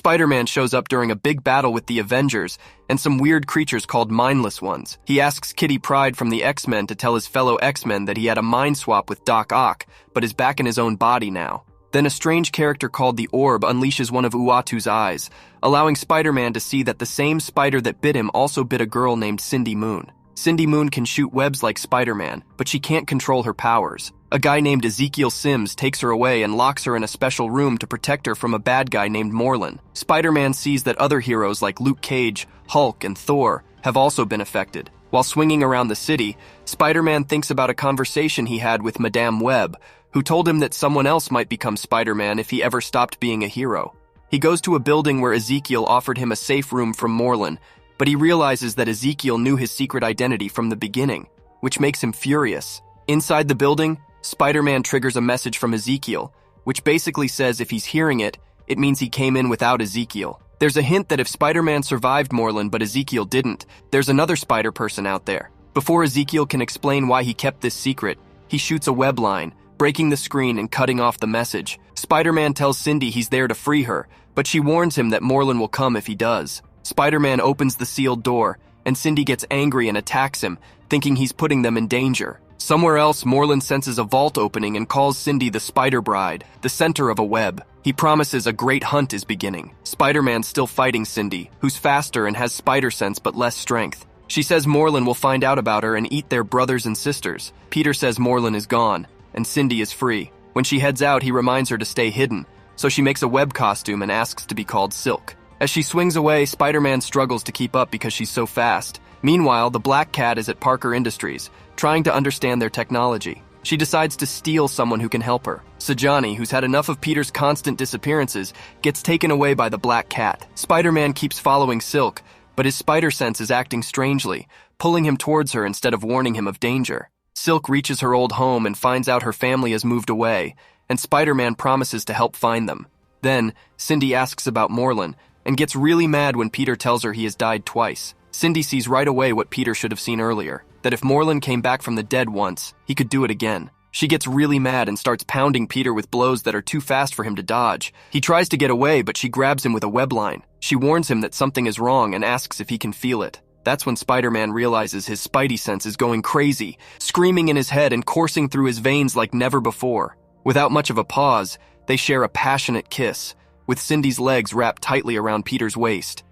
Spider-Man shows up during a big battle with the Avengers and some weird creatures called Mindless Ones. He asks Kitty Pryde from the X-Men to tell his fellow X-Men that he had a mind swap with Doc Ock, but is back in his own body now. Then a strange character called the Orb unleashes one of Uatu's eyes, allowing Spider-Man to see that the same spider that bit him also bit a girl named Cindy Moon. Cindy Moon can shoot webs like Spider-Man, but she can't control her powers. A guy named Ezekiel Sims takes her away and locks her in a special room to protect her from a bad guy named Morlun. Spider-Man sees that other heroes like Luke Cage, Hulk, and Thor have also been affected. While swinging around the city, Spider-Man thinks about a conversation he had with Madame Web, who told him that someone else might become Spider-Man if he ever stopped being a hero. He goes to a building where Ezekiel offered him a safe room from Morlun, but he realizes that Ezekiel knew his secret identity from the beginning, which makes him furious. Inside the building, Spider-Man triggers a message from Ezekiel, which basically says if he's hearing it, it means he came in without Ezekiel. There's a hint that if Spider-Man survived Morlun but Ezekiel didn't, there's another spider person out there. Before Ezekiel can explain why he kept this secret, he shoots a web line, breaking the screen and cutting off the message. Spider-Man tells Cindy he's there to free her, but she warns him that Morlun will come if he does. Spider-Man opens the sealed door, and Cindy gets angry and attacks him, thinking he's putting them in danger. Somewhere else, Morlun senses a vault opening and calls Cindy the Spider Bride, the center of a web. He promises a great hunt is beginning. Spider-Man's still fighting Cindy, who's faster and has spider sense but less strength. She says Morlun will find out about her and eat their brothers and sisters. Peter says Morlun is gone, and Cindy is free. When she heads out, he reminds her to stay hidden, so she makes a web costume and asks to be called Silk. As she swings away, Spider-Man struggles to keep up because she's so fast. Meanwhile, the Black Cat is at Parker Industries, trying to understand their technology. She decides to steal someone who can help her. Sajani, who's had enough of Peter's constant disappearances, gets taken away by the Black Cat. Spider-Man keeps following Silk, but his spider sense is acting strangely, pulling him towards her instead of warning him of danger. Silk reaches her old home and finds out her family has moved away, and Spider-Man promises to help find them. Then, Cindy asks about Morlun, and gets really mad when Peter tells her he has died twice. Cindy sees right away what Peter should have seen earlier, that if Morlun came back from the dead once, he could do it again. She gets really mad and starts pounding Peter with blows that are too fast for him to dodge. He tries to get away, but she grabs him with a web line. She warns him that something is wrong and asks if he can feel it. That's when Spider-Man realizes his spidey sense is going crazy, screaming in his head and coursing through his veins like never before. Without much of a pause, they share a passionate kiss, with Cindy's legs wrapped tightly around Peter's waist.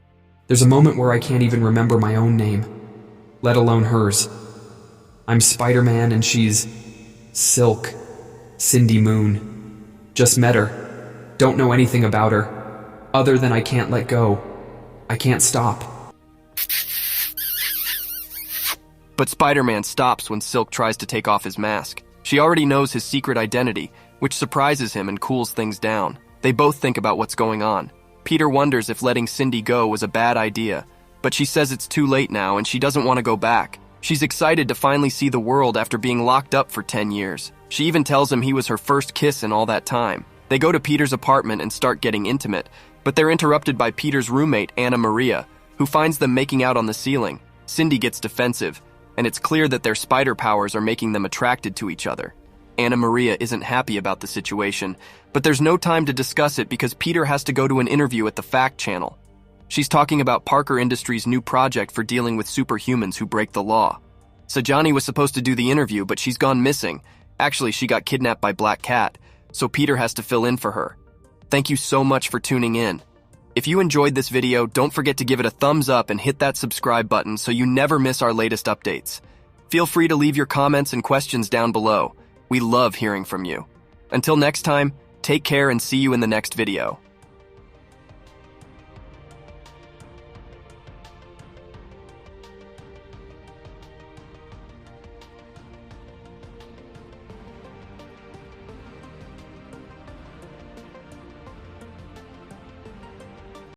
There's a moment where I can't even remember my own name, let alone hers. I'm Spider-Man and she's Silk, Cindy Moon. Just met her. Don't know anything about her, other than I can't let go. I can't stop. But Spider-Man stops when Silk tries to take off his mask. She already knows his secret identity, which surprises him and cools things down. They both think about what's going on. Peter wonders if letting Cindy go was a bad idea, but she says it's too late now and she doesn't want to go back. She's excited to finally see the world after being locked up for 10 years. She even tells him he was her first kiss in all that time. They go to Peter's apartment and start getting intimate, but they're interrupted by Peter's roommate, Anna Maria, who finds them making out on the ceiling. Cindy gets defensive, and it's clear that their spider powers are making them attracted to each other. Anna Maria isn't happy about the situation, but there's no time to discuss it because Peter has to go to an interview at the Fact Channel. She's talking about Parker Industries' new project for dealing with superhumans who break the law. Sajani was supposed to do the interview, but she's gone missing. Actually, she got kidnapped by Black Cat, so Peter has to fill in for her. Thank you so much for tuning in. If you enjoyed this video, don't forget to give it a thumbs up and hit that subscribe button so you never miss our latest updates. Feel free to leave your comments and questions down below. We love hearing from you. Until next time, take care and see you in the next video.